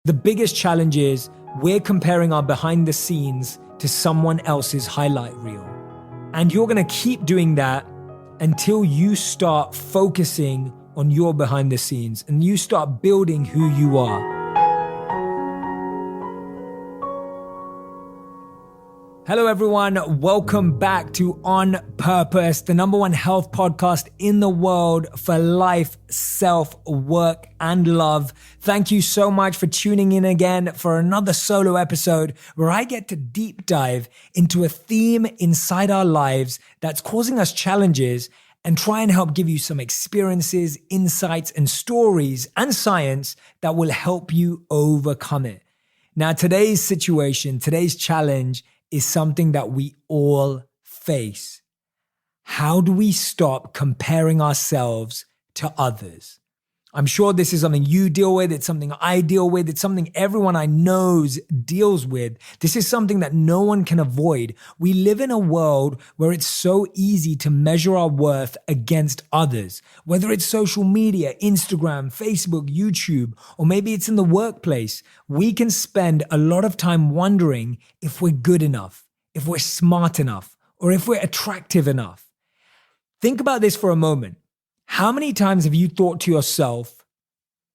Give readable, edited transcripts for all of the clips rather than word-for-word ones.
The biggest challenge is we're comparing our behind the scenes to someone else's highlight reel. And you're going to keep doing that until you start focusing on your behind the scenes and you start building who you are. Hello everyone, welcome back to On Purpose, the #1 health podcast in the world for life, self, work, and love. Thank you so much for tuning in again for another solo episode where I get to deep dive into a theme inside our lives that's causing us challenges and try and help give you some experiences, insights, and stories and science that will help you overcome it. Now, today's situation, today's challenge is something that we all face. How do we stop comparing ourselves to others? I'm sure this is something you deal with. It's something I deal with. It's something everyone I know deals with. This is something that no one can avoid. We live in a world where it's so easy to measure our worth against others, whether it's social media, Instagram, Facebook, YouTube, or maybe it's in the workplace. We can spend a lot of time wondering if we're good enough, if we're smart enough, or if we're attractive enough. Think about this for a moment. How many times have you thought to yourself,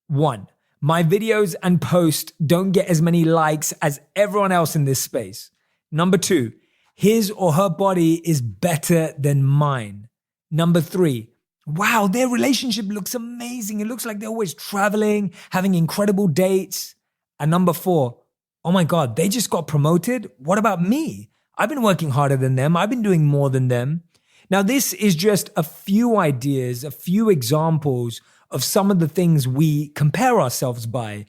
1, my videos and posts don't get as many likes as everyone else in this space. 2, his or her body is better than mine. 3, wow, their relationship looks amazing. It looks like they're always traveling, having incredible dates. And 4, oh my God, they just got promoted. What about me? I've been working harder than them. I've been doing more than them. Now, this is just a few ideas, a few examples of some of the things we compare ourselves by.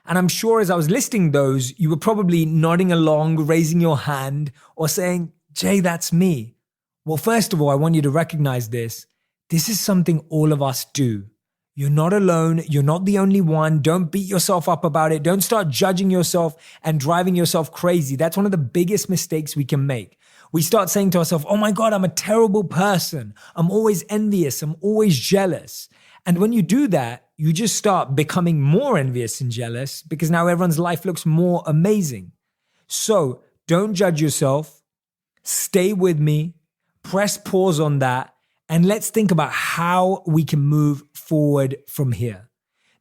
And I'm sure as I was listing those, you were probably nodding along, raising your hand, or saying, Jay, that's me. Well, first of all, I want you to recognize this. This is something all of us do. You're not alone. You're not the only one. Don't beat yourself up about it. Don't start judging yourself and driving yourself crazy. That's one of the biggest mistakes we can make. We start saying to ourselves, oh my God, I'm a terrible person. I'm always envious. I'm always jealous. And when you do that, you just start becoming more envious and jealous because now everyone's life looks more amazing. So don't judge yourself. Stay with me. Press pause on that. And let's think about how we can move forward from here.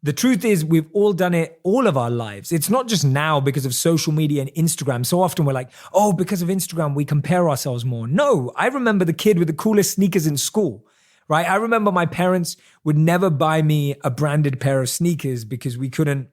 The truth is we've all done it all of our lives. It's not just now because of social media and Instagram. So often we're like, oh, because of Instagram, we compare ourselves more. No, I remember the kid with the coolest sneakers in school, right? I remember my parents would never buy me a branded pair of sneakers because we couldn't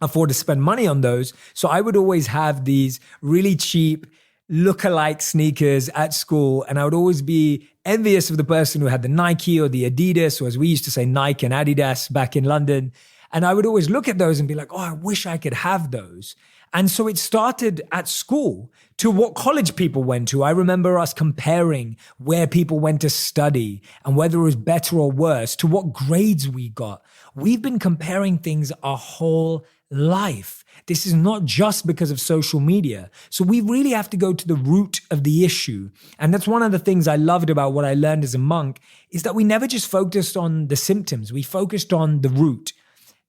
afford to spend money on those. So I would always have these really cheap look-alike sneakers at school. And I would always be envious of the person who had the Nike or the Adidas, or as we used to say, Nike and Adidas back in London. And I would always look at those and be like, oh, I wish I could have those. And so it started at school to what college people went to. I remember us comparing where people went to study and whether it was better or worse, to what grades we got. We've been comparing things our whole life. This is not just because of social media. So we really have to go to the root of the issue. And that's one of the things I loved about what I learned as a monk is that we never just focused on the symptoms. We focused on the root.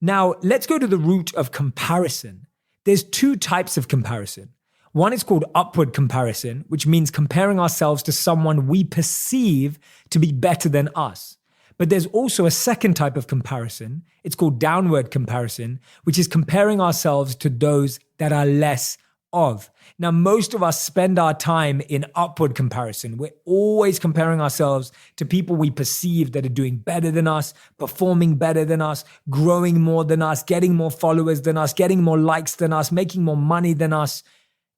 Now, let's go to the root of comparison. There's 2 types of comparison. One is called upward comparison, which means comparing ourselves to someone we perceive to be better than us. But there's also a second type of comparison. It's called downward comparison, which is comparing ourselves to those that are less of. Now, most of us spend our time in upward comparison. We're always comparing ourselves to people we perceive that are doing better than us, performing better than us, growing more than us, getting more followers than us, getting more likes than us, making more money than us.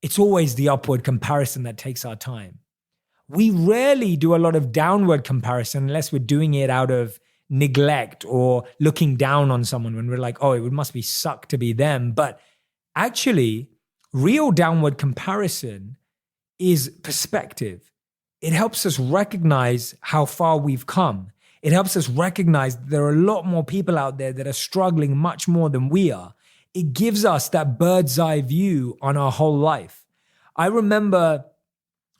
It's always the upward comparison that takes our time. We rarely do a lot of downward comparison unless we're doing it out of neglect or looking down on someone when we're like, oh, it must be suck to be them. But actually, real downward comparison is perspective. It helps us recognize how far we've come. It helps us recognize that there are a lot more people out there that are struggling much more than we are. It gives us that bird's eye view on our whole life. I remember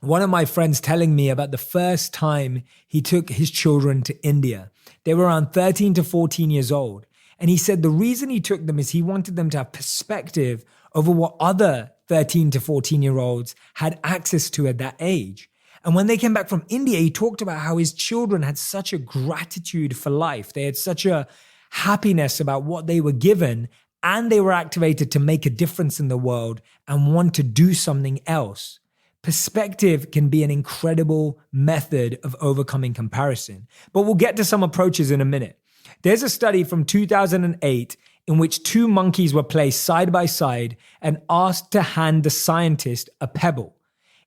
one of my friends telling me about the first time he took his children to India. They were around 13 to 14 years old. And he said the reason he took them is he wanted them to have perspective over what other 13 to 14-year-olds had access to at that age. And when they came back from India, he talked about how his children had such a gratitude for life. They had such a happiness about what they were given, and they were activated to make a difference in the world and want to do something else. Perspective can be an incredible method of overcoming comparison. But we'll get to some approaches in a minute. There's a study from 2008 in which two monkeys were placed side by side and asked to hand the scientist a pebble.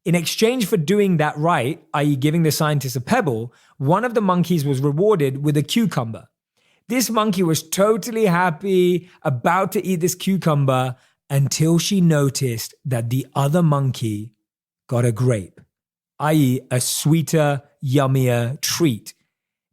In exchange for doing that right, i.e. giving the scientist a pebble, one of the monkeys was rewarded with a cucumber. This monkey was totally happy, about to eat this cucumber, until she noticed that the other monkey got a grape, i.e. a sweeter, yummier treat.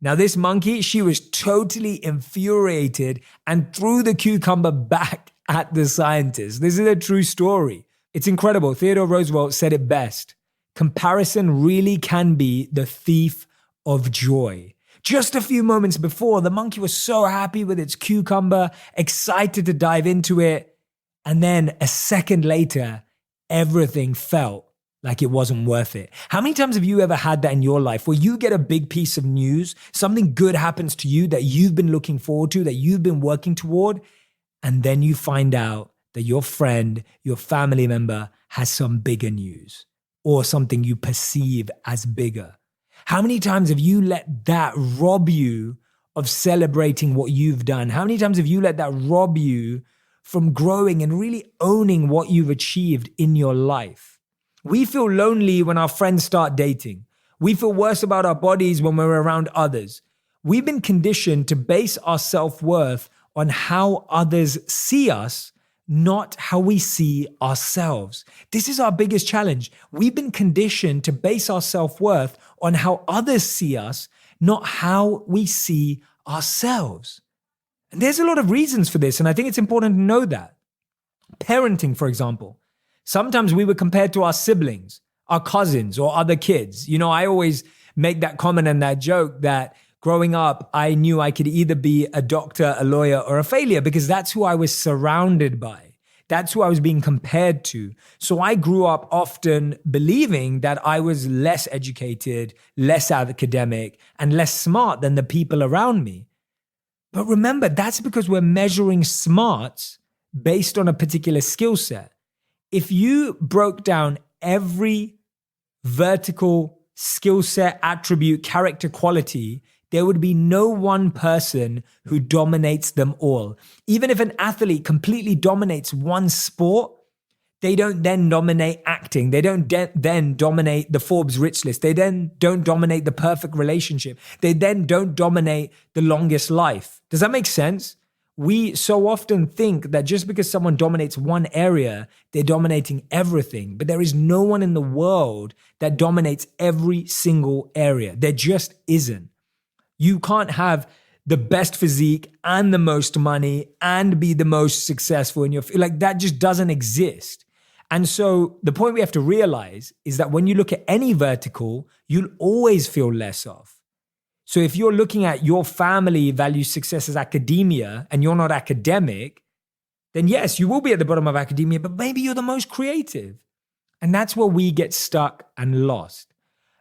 Now this monkey, she was totally infuriated and threw the cucumber back at the scientist. This is a true story. It's incredible. Theodore Roosevelt said it best. Comparison really can be the thief of joy. Just a few moments before, the monkey was so happy with its cucumber, excited to dive into it. And then a second later, everything felt like it wasn't worth it. How many times have you ever had that in your life where you get a big piece of news, something good happens to you that you've been looking forward to, that you've been working toward, and then you find out that your friend, your family member has some bigger news or something you perceive as bigger? How many times have you let that rob you of celebrating what you've done? How many times have you let that rob you from growing and really owning what you've achieved in your life? We feel lonely when our friends start dating. We feel worse about our bodies when we're around others. We've been conditioned to base our self-worth on how others see us, not how we see ourselves. This is our biggest challenge. We've been conditioned to base our self-worth on how others see us, not how we see ourselves. And there's a lot of reasons for this, and I think it's important to know that. Parenting, for example. Sometimes we were compared to our siblings, our cousins, or other kids. You know, I always make that comment and that joke that growing up, I knew I could either be a doctor, a lawyer, or a failure because that's who I was surrounded by. That's who I was being compared to. So I grew up often believing that I was less educated, less academic, and less smart than the people around me. But remember, that's because we're measuring smarts based on a particular skill set. If you broke down every vertical skill set, attribute, character quality, there would be no one person who dominates them all. Even if an athlete completely dominates one sport, they don't then dominate acting. They don't then dominate the Forbes rich list. They then don't dominate the perfect relationship. They then don't dominate the longest life. Does that make sense? We so often think that just because someone dominates one area, they're dominating everything. But there is no one in the world that dominates every single area. There just isn't. You can't have the best physique and the most money and be the most successful in your field. Like that just doesn't exist. And so the point we have to realize is that when you look at any vertical, you'll always feel less of. So if you're looking at your family values success as academia and you're not academic, then yes, you will be at the bottom of academia, but maybe you're the most creative. And that's where we get stuck and lost.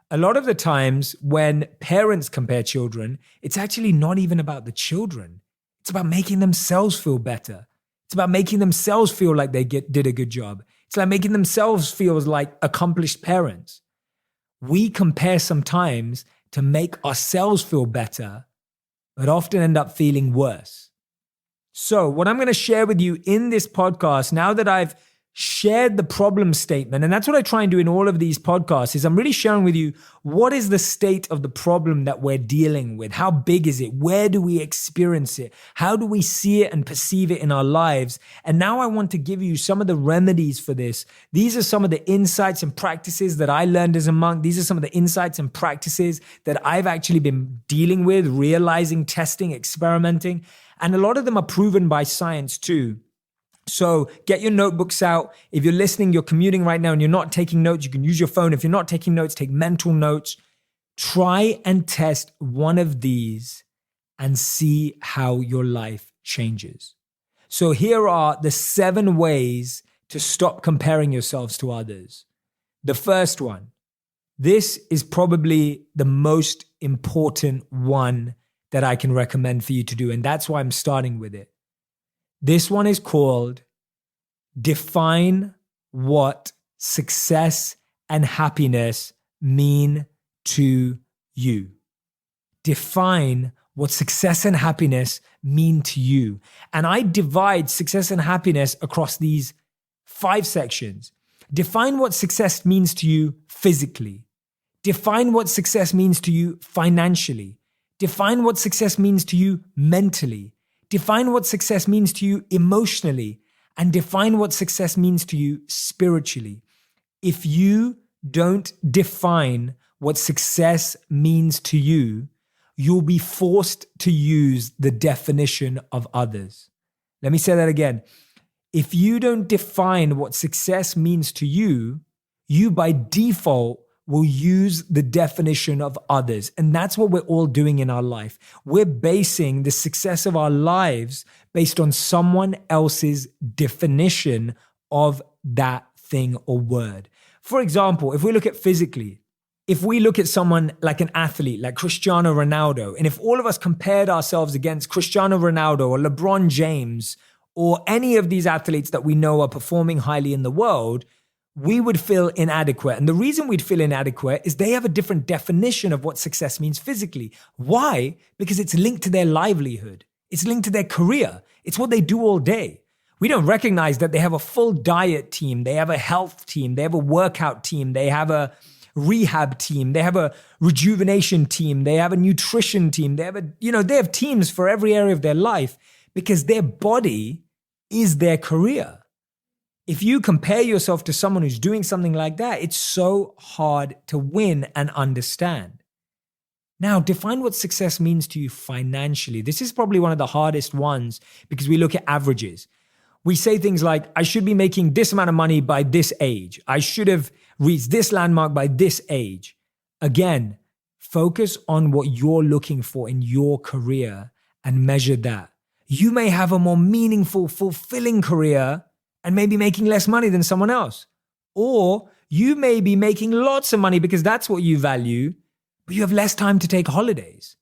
A lot of the times when parents compare children, it's actually not even about the children. It's about making themselves feel better. It's about making themselves feel like they did a good job. It's like making themselves feel like accomplished parents. We compare sometimes to make ourselves feel better, but often end up feeling worse. So what I'm going to share with you in this podcast, now that I've shared the problem statement, and that's what I try and do in all of these podcasts, is I'm really sharing with you what is the state of the problem that we're dealing with? How big is it? Where do we experience it? How do we see it and perceive it in our lives? And now I want to give you some of the remedies for this. These are some of the insights and practices that I learned as a monk. These are some of the insights and practices that I've actually been dealing with, realizing, testing, experimenting. And a lot of them are proven by science too. So get your notebooks out. If you're listening, you're commuting right now and you're not taking notes, you can use your phone. If you're not taking notes, take mental notes. Try and test one of these and see how your life changes. So here are the 7 ways to stop comparing yourselves to others. The first one, this is probably the most important one that I can recommend for you to do, and that's why I'm starting with it. This one is called define what success and happiness mean to you. Define what success and happiness mean to you. And I divide success and happiness across these 5 sections. Define what success means to you physically. Define what success means to you financially. Define what success means to you mentally. Define what success means to you emotionally. And define what success means to you spiritually. If you don't define what success means to you, you'll be forced to use the definition of others. Let me say that again. If you don't define what success means to you, you by default will use the definition of others. And that's what we're all doing in our life. We're basing the success of our lives based on someone else's definition of that thing or word. For example, if we look at physically, if we look at someone like an athlete, like Cristiano Ronaldo, and if all of us compared ourselves against Cristiano Ronaldo or LeBron James or any of these athletes that we know are performing highly in the world, we would feel inadequate. And the reason we'd feel inadequate is they have a different definition of what success means physically. Why? Because it's linked to their livelihood. It's linked to their career. It's what they do all day. We don't recognize that they have a full diet team. They have a health team. They have a workout team. They have a rehab team. They have a rejuvenation team. They have a nutrition team. They have teams for every area of their life because their body is their career. If you compare yourself to someone who's doing something like that, it's so hard to win and understand. Now, define what success means to you financially. This is probably one of the hardest ones because we look at averages. We say things like, I should be making this amount of money by this age. I should have reached this landmark by this age. Again, focus on what you're looking for in your career and measure that. You may have a more meaningful, fulfilling career and maybe making less money than someone else. Or you may be making lots of money because that's what you value, but you have less time to take holidays.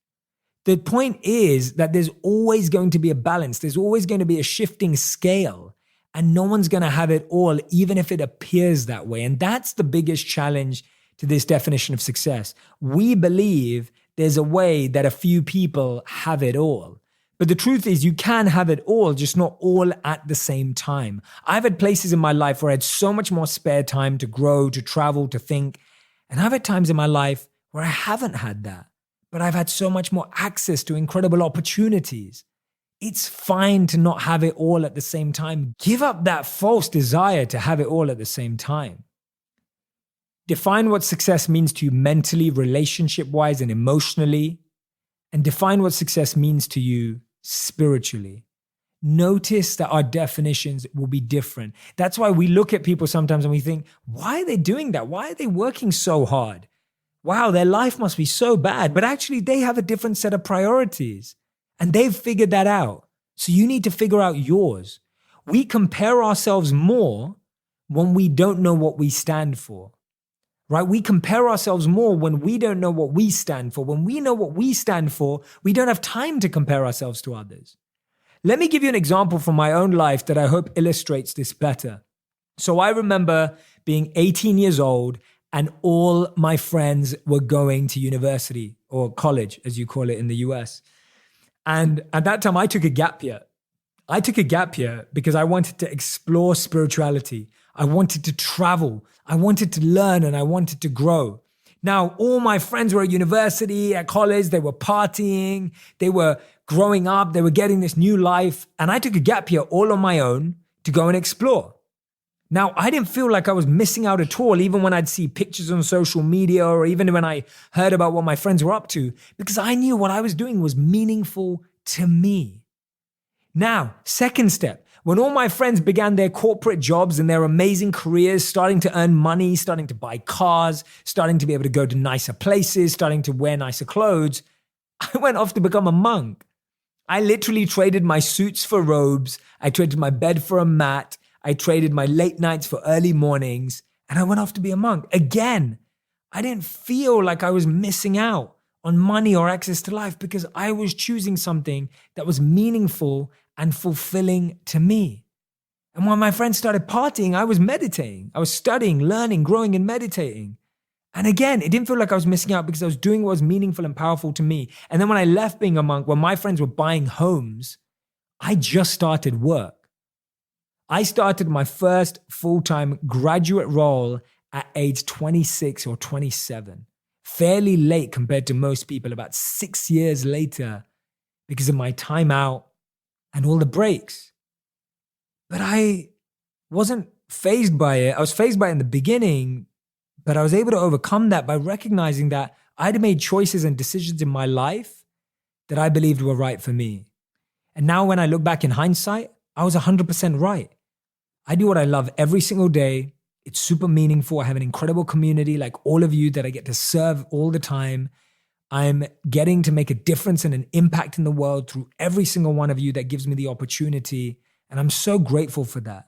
The point is that there's always going to be a balance. There's always going to be a shifting scale, and no one's going to have it all, even if it appears that way. And that's the biggest challenge to this definition of success. We believe there's a way that a few people have it all. But the truth is you can have it all, just not all at the same time. I've had places in my life where I had so much more spare time to grow, to travel, to think. And I've had times in my life where I haven't had that, but I've had so much more access to incredible opportunities. It's fine to not have it all at the same time. Give up that false desire to have it all at the same time. Define what success means to you mentally, relationship-wise, and emotionally. And define what success means to you spiritually. Notice that our definitions will be different. That's why we look at people sometimes and we think, why are they doing that? Why are they working so hard? Wow, their life must be so bad. But actually, they have a different set of priorities and they've figured that out. So you need to figure out yours. We compare ourselves more when we don't know what we stand for. Right? We compare ourselves more when we don't know what we stand for. When we know what we stand for, we don't have time to compare ourselves to others. Let me give you an example from my own life that I hope illustrates this better. So I remember being 18 years old and all my friends were going to university or college, as you call it in the US. And at that time, I took a gap year. I took a gap year because I wanted to explore spirituality. I wanted to travel. I wanted to learn and I wanted to grow. Now, all my friends were at university, at college, they were partying, they were growing up, they were getting this new life. And I took a gap year all on my own to go and explore. Now, I didn't feel like I was missing out at all, even when I'd see pictures on social media or even when I heard about what my friends were up to, because I knew what I was doing was meaningful to me. Now, second step, when all my friends began their corporate jobs and their amazing careers, starting to earn money, starting to buy cars, starting to be able to go to nicer places, starting to wear nicer clothes, I went off to become a monk. I literally traded my suits for robes. I traded my bed for a mat. I traded my late nights for early mornings. And I went off to be a monk. Again, I didn't feel like I was missing out on money or access to life because I was choosing something that was meaningful and fulfilling to me. And when my friends started partying, I was meditating. I was studying, learning, growing, and meditating. And again, it didn't feel like I was missing out because I was doing what was meaningful and powerful to me. And then when I left being a monk, when my friends were buying homes, I just started work. I started my first full-time graduate role at age 26 or 27, fairly late compared to most people, about 6 years later, because of my time out and all the breaks. But I wasn't fazed by it. I was fazed by it in the beginning, but I was able to overcome that by recognizing that I'd made choices and decisions in my life that I believed were right for me. And now when I look back in hindsight, I was 100% right. I do what I love every single day. It's super meaningful. I have an incredible community like all of you that I get to serve all the time. I'm getting to make a difference and an impact in the world through every single one of you that gives me the opportunity. And I'm so grateful for that.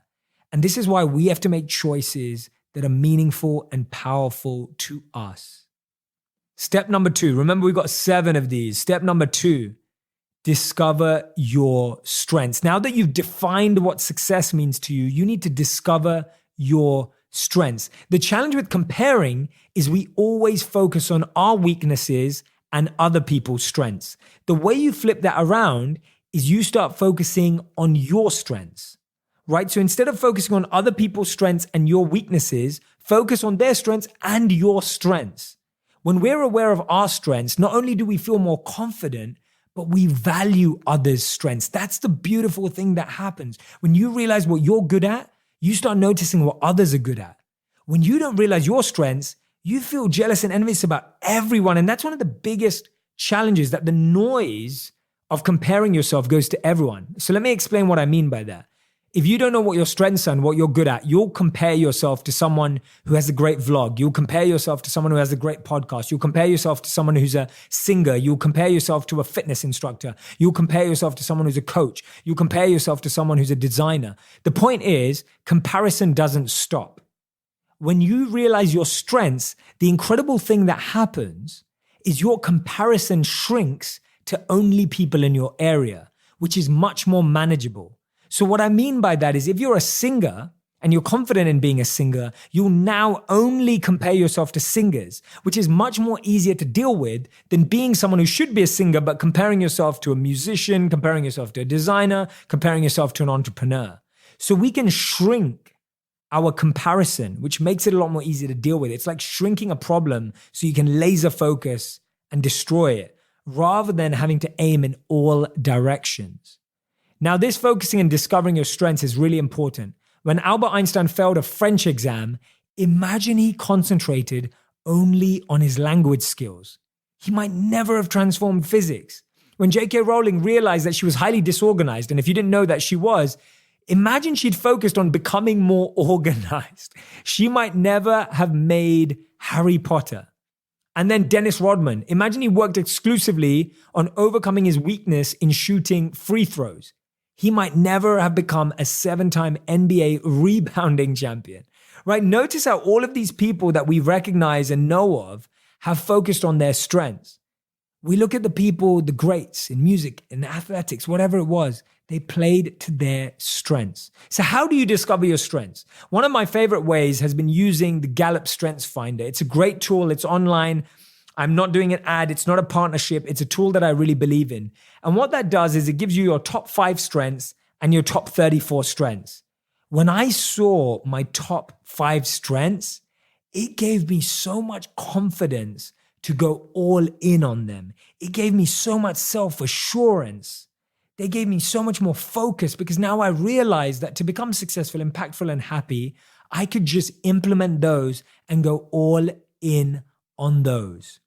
And this is why we have to make choices that are meaningful and powerful to us. Step number 2, remember we've got 7 of these. Step number 2, discover your strengths. Now that you've defined what success means to you, you need to discover your strengths. The challenge with comparing is we always focus on our weaknesses and other people's strengths. The way you flip that around is you start focusing on your strengths, right? So instead of focusing on other people's strengths and your weaknesses, focus on their strengths and your strengths. When we're aware of our strengths, not only do we feel more confident, but we value others' strengths. That's the beautiful thing that happens. When you realize what you're good at, you start noticing what others are good at. When you don't realize your strengths, you feel jealous and envious about everyone. And that's one of the biggest challenges, that the noise of comparing yourself goes to everyone. So let me explain what I mean by that. If you don't know what your strengths are and what you're good at, you'll compare yourself to someone who has a great vlog. You'll compare yourself to someone who has a great podcast. You'll compare yourself to someone who's a singer. You'll compare yourself to a fitness instructor. You'll compare yourself to someone who's a coach. You'll compare yourself to someone who's a designer. The point is, comparison doesn't stop. When you realize your strengths, the incredible thing that happens is your comparison shrinks to only people in your area, which is much more manageable. So what I mean by that is if you're a singer and you're confident in being a singer, you'll now only compare yourself to singers, which is much more easier to deal with than being someone who should be a singer, but comparing yourself to a musician, comparing yourself to a designer, comparing yourself to an entrepreneur. So we can shrink our comparison, which makes it a lot more easy to deal with. It's like shrinking a problem so you can laser focus and destroy it, rather than having to aim in all directions. Now, this focusing and discovering your strengths is really important. When Albert Einstein failed a French exam, imagine he concentrated only on his language skills. He might never have transformed physics. When J.K. Rowling realized that she was highly disorganized, and if you didn't know that she was, imagine she'd focused on becoming more organized. She might never have made Harry Potter. And then Dennis Rodman, imagine he worked exclusively on overcoming his weakness in shooting free throws. He might never have become a 7-time NBA rebounding champion, right? Notice how all of these people that we recognize and know of have focused on their strengths. We look at the people, the greats in music, in athletics, whatever it was, they played to their strengths. So how do you discover your strengths? One of my favorite ways has been using the Gallup Strengths Finder. It's a great tool. It's online. I'm not doing an ad. It's not a partnership. It's a tool that I really believe in. And what that does is it gives you your top 5 strengths and your top 34 strengths. When I saw my top 5 strengths, it gave me so much confidence to go all in on them. It gave me so much self-assurance. They gave me so much more focus because now I realized that to become successful, impactful, and happy, I could just implement those and go all in on those.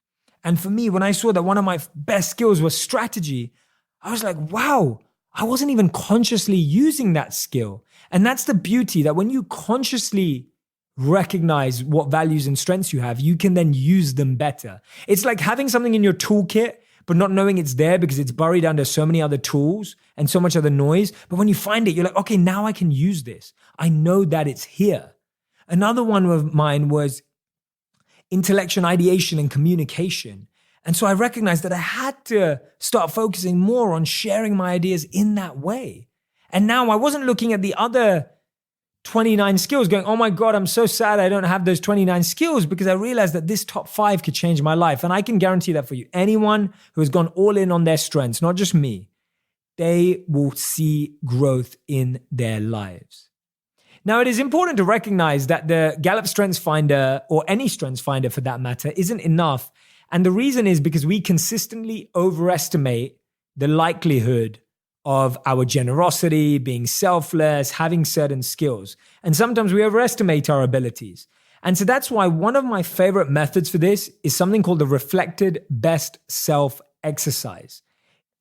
And for me, when I saw that one of my best skills was strategy, I was like, wow, I wasn't even consciously using that skill. And that's the beauty, that when you consciously recognize what values and strengths you have, you can then use them better. It's like having something in your toolkit, but not knowing it's there because it's buried under so many other tools and so much other noise. But when you find it, you're like, okay, now I can use this. I know that it's here. Another one of mine was intellection, ideation, and communication. And so I recognized that I had to start focusing more on sharing my ideas in that way. And now I wasn't looking at the other 29 skills going, oh my God, I'm so sad I don't have those 29 skills, because I realized that this top 5 could change my life. And I can guarantee that for you. Anyone who has gone all in on their strengths, not just me, they will see growth in their lives. Now, it is important to recognize that the Gallup Strengths Finder, or any Strengths Finder for that matter, isn't enough. And the reason is because we consistently overestimate the likelihood of our generosity, being selfless, having certain skills. And sometimes we overestimate our abilities. And so that's why one of my favorite methods for this is something called the Reflected Best Self exercise.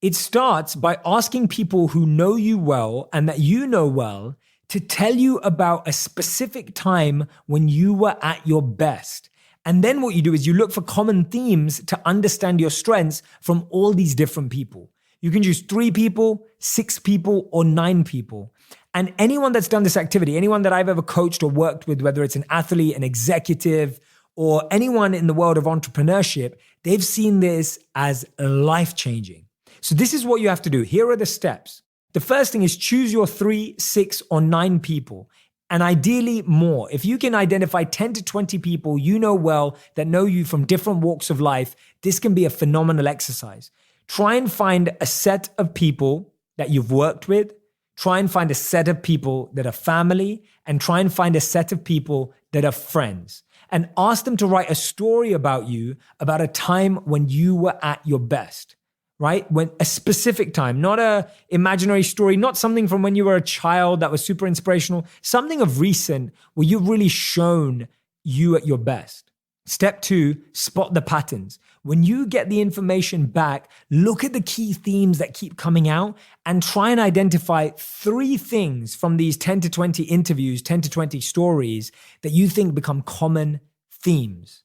It starts by asking people who know you well and that you know well to tell you about a specific time when you were at your best. And then what you do is you look for common themes to understand your strengths from all these different people. You can choose 3 people, 6 people, or 9 people. And anyone that's done this activity, anyone that I've ever coached or worked with, whether it's an athlete, an executive, or anyone in the world of entrepreneurship, they've seen this as life-changing. So this is what you have to do. Here are the steps. The first thing is choose your 3, 6, or 9 people, and ideally more. If you can identify 10 to 20 people you know well that know you from different walks of life, this can be a phenomenal exercise. Try and find a set of people that you've worked with. Try and find a set of people that are family, and try and find a set of people that are friends. And ask them to write a story about you, about a time when you were at your best, right? When a specific time, not an imaginary story, not something from when you were a child that was super inspirational, something of recent where you've really shown you at your best. Step 2, spot the patterns. When you get the information back, look at the key themes that keep coming out and try and identify 3 things from these 10 to 20 interviews, 10 to 20 stories that you think become common themes.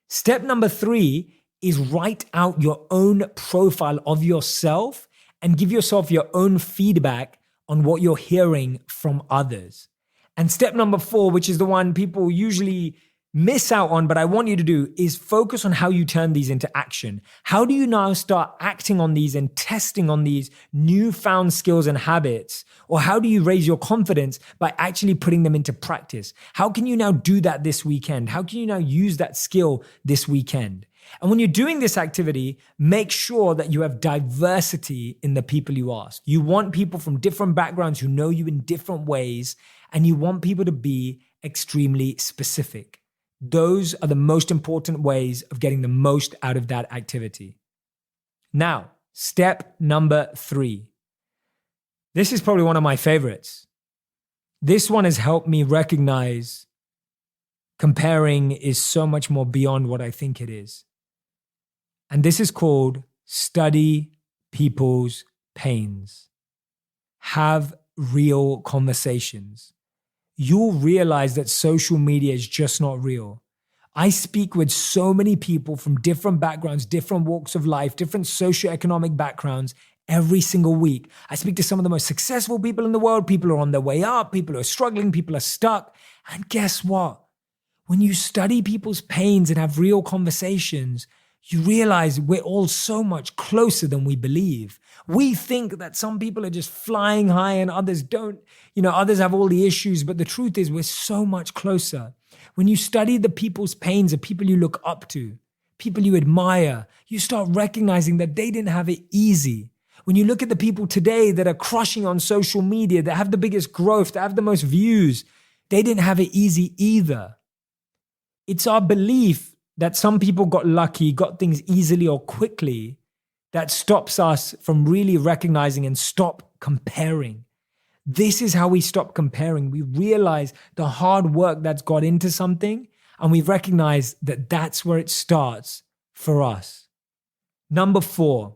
Step number 3 is write out your own profile of yourself and give yourself your own feedback on what you're hearing from others. And step number 4, which is the one people usually miss out on, but I want you to do, is focus on how you turn these into action. How do you now start acting on these and testing on these newfound skills and habits? Or how do you raise your confidence by actually putting them into practice? How can you now do that this weekend? How can you now use that skill this weekend? And when you're doing this activity, make sure that you have diversity in the people you ask. You want people from different backgrounds who know you in different ways, and you want people to be extremely specific. Those are the most important ways of getting the most out of that activity. Now, step number 3. This is probably one of my favorites. This one has helped me recognize comparing is so much more beyond what I think it is. And this is called study people's pains. Have real conversations. You'll realize that social media is just not real. I speak with so many people from different backgrounds, different walks of life, different socioeconomic backgrounds every single week. I speak to some of the most successful people in the world. People are on their way up. People are struggling. People are stuck. And guess what? When you study people's pains and have real conversations, you realize we're all so much closer than we believe. We think that some people are just flying high and others don't. Others have all the issues, but the truth is we're so much closer. When you study the people's pains of people you look up to, people you admire, you start recognizing that they didn't have it easy. When you look at the people today that are crushing on social media, that have the biggest growth, that have the most views, they didn't have it easy either. It's our belief that some people got lucky, got things easily or quickly, that stops us from really recognizing and stop comparing. This is how we stop comparing. We realize the hard work that's got into something, and we recognize that that's where it starts for us. Number 4,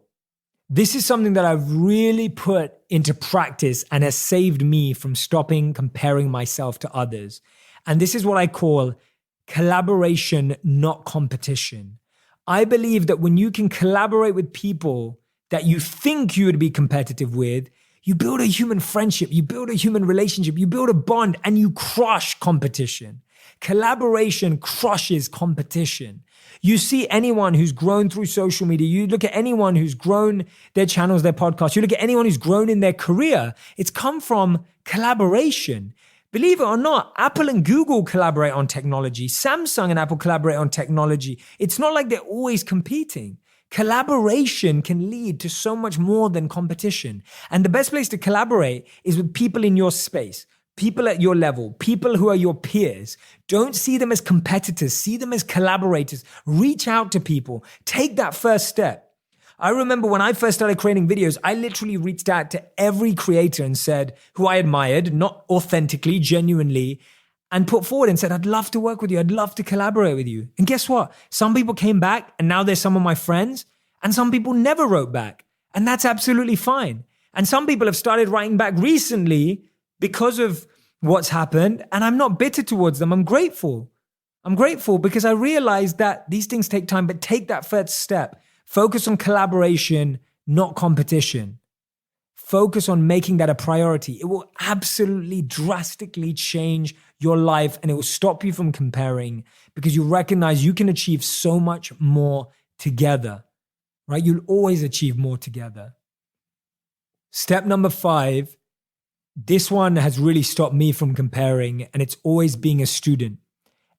this is something that I've really put into practice and has saved me from stopping comparing myself to others. And this is what I call collaboration, not competition. I believe that when you can collaborate with people that you think you would be competitive with, you build a human friendship, you build a human relationship, you build a bond, and you crush competition. Collaboration crushes competition. You see anyone who's grown through social media, you look at anyone who's grown their channels, their podcasts, you look at anyone who's grown in their career, it's come from collaboration. Believe it or not, Apple and Google collaborate on technology. Samsung and Apple collaborate on technology. It's not like they're always competing. Collaboration can lead to so much more than competition. And the best place to collaborate is with people in your space, people at your level, people who are your peers. Don't see them as competitors, see them as collaborators. Reach out to people, take that first step. I remember when I first started creating videos, I literally reached out to every creator and said, who I admired, not authentically, genuinely, and put forward and said, I'd love to work with you. I'd love to collaborate with you. And guess what? Some people came back and now they're some of my friends, and some people never wrote back. And that's absolutely fine. And some people have started writing back recently because of what's happened, and I'm not bitter towards them. I'm grateful. I'm grateful because I realized that these things take time, but take that first step. Focus on collaboration, not competition. Focus on making that a priority. It will absolutely drastically change your life, and it will stop you from comparing because you recognize you can achieve so much more together, right? You'll always achieve more together. Step number 5, this one has really stopped me from comparing, and it's always being a student.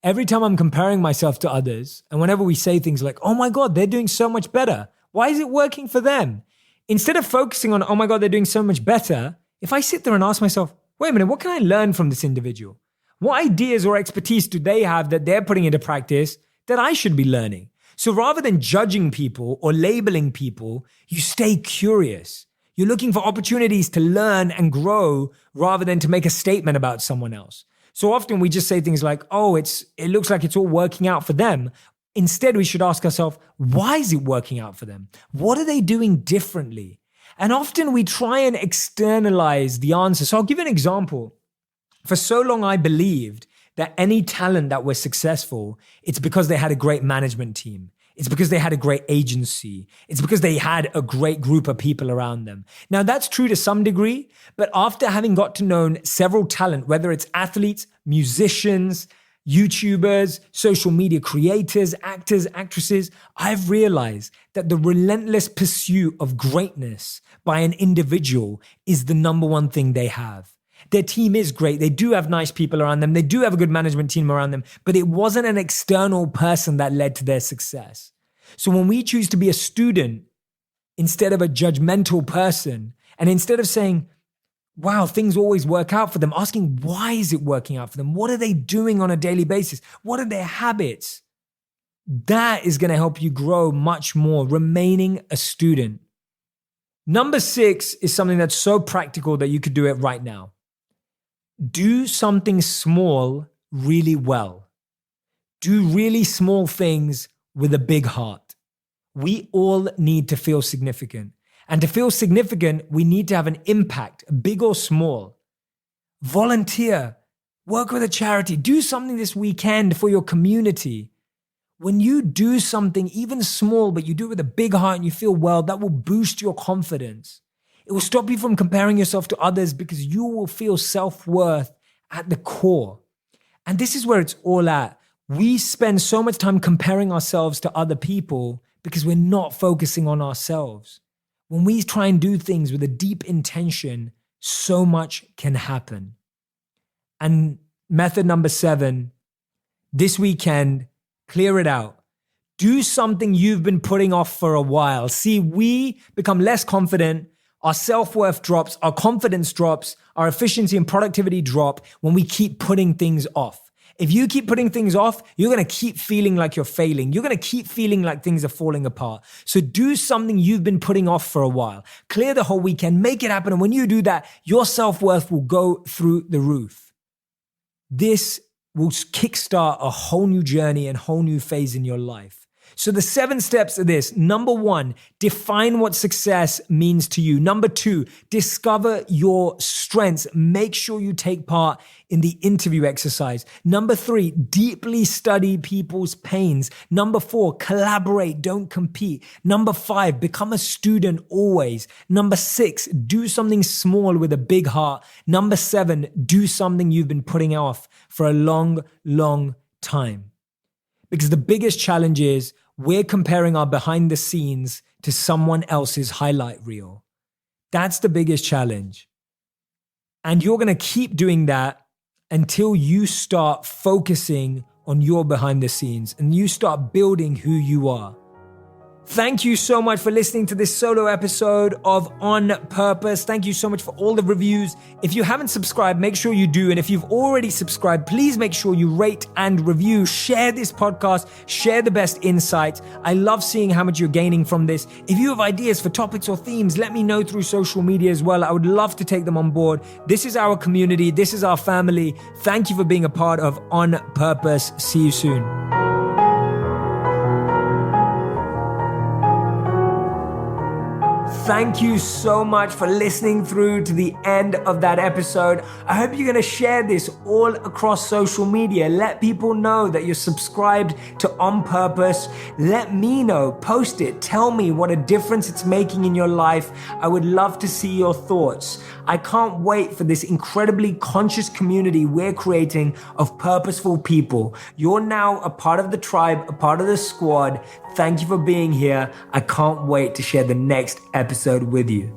Every time I'm comparing myself to others, and whenever we say things like, oh my God, they're doing so much better. Why is it working for them? Instead of focusing on, oh my God, they're doing so much better, if I sit there and ask myself, wait a minute, what can I learn from this individual? What ideas or expertise do they have that they're putting into practice that I should be learning? So rather than judging people or labeling people, you stay curious. You're looking for opportunities to learn and grow rather than to make a statement about someone else. So often we just say things like, oh, it looks like it's all working out for them. Instead, we should ask ourselves, why is it working out for them? What are they doing differently? And often we try and externalize the answer. So I'll give you an example. For so long, I believed that any talent that was successful, it's because they had a great management team. It's because they had a great agency. It's because they had a great group of people around them. Now, that's true to some degree, but after having got to know several talent, whether it's athletes, musicians, YouTubers, social media creators, actors, actresses, I've realized that the relentless pursuit of greatness by an individual is the number one thing they have. Their team is great. They do have nice people around them. They do have a good management team around them, but it wasn't an external person that led to their success. So when we choose to be a student instead of a judgmental person, and instead of saying, wow, things always work out for them, asking, why is it working out for them? What are they doing on a daily basis? What are their habits? That is going to help you grow much more, remaining a student. Number 6 is something that's so practical that you could do it right now. Do something small really well. Do really small things with a big heart. We all need to feel significant. And to feel significant, we need to have an impact, big or small. Volunteer, work with a charity, do something this weekend for your community. When you do something even small, but you do it with a big heart and you feel well, that will boost your confidence. It will stop you from comparing yourself to others because you will feel self-worth at the core. And this is where it's all at. We spend so much time comparing ourselves to other people because we're not focusing on ourselves. When we try and do things with a deep intention, so much can happen. And method number 7, this weekend, clear it out. Do something you've been putting off for a while. See, we become less confident. Our self-worth drops, our confidence drops, our efficiency and productivity drop when we keep putting things off. If you keep putting things off, you're going to keep feeling like you're failing. You're going to keep feeling like things are falling apart. So do something you've been putting off for a while. Clear the whole weekend, make it happen. And when you do that, your self-worth will go through the roof. This will kickstart a whole new journey and whole new phase in your life. So the 7 steps are this. Number 1, define what success means to you. Number 2, discover your strengths. Make sure you take part in the interview exercise. Number 3, deeply study people's pains. Number 4, collaborate, don't compete. Number 5, become a student always. Number 6, do something small with a big heart. Number 7, do something you've been putting off for a long, long time. Because the biggest challenge is we're comparing our behind the scenes to someone else's highlight reel. That's the biggest challenge. And you're going to keep doing that until you start focusing on your behind the scenes and you start building who you are. Thank you so much for listening to this solo episode of On Purpose. Thank you so much for all the reviews. If you haven't subscribed, make sure you do. And if you've already subscribed, please make sure you rate and review. Share this podcast. Share the best insights. I love seeing how much you're gaining from this. If you have ideas for topics or themes, let me know through social media as well. I would love to take them on board. This is our community. This is our family. Thank you for being a part of On Purpose. See you soon. Thank you so much for listening through to the end of that episode. I hope you're going to share this all across social media. Let people know that you're subscribed to On Purpose. Let me know. Post it. Tell me what a difference it's making in your life. I would love to see your thoughts. I can't wait for this incredibly conscious community we're creating of purposeful people. You're now a part of the tribe, a part of the squad. Thank you for being here. I can't wait to share the next episode with you.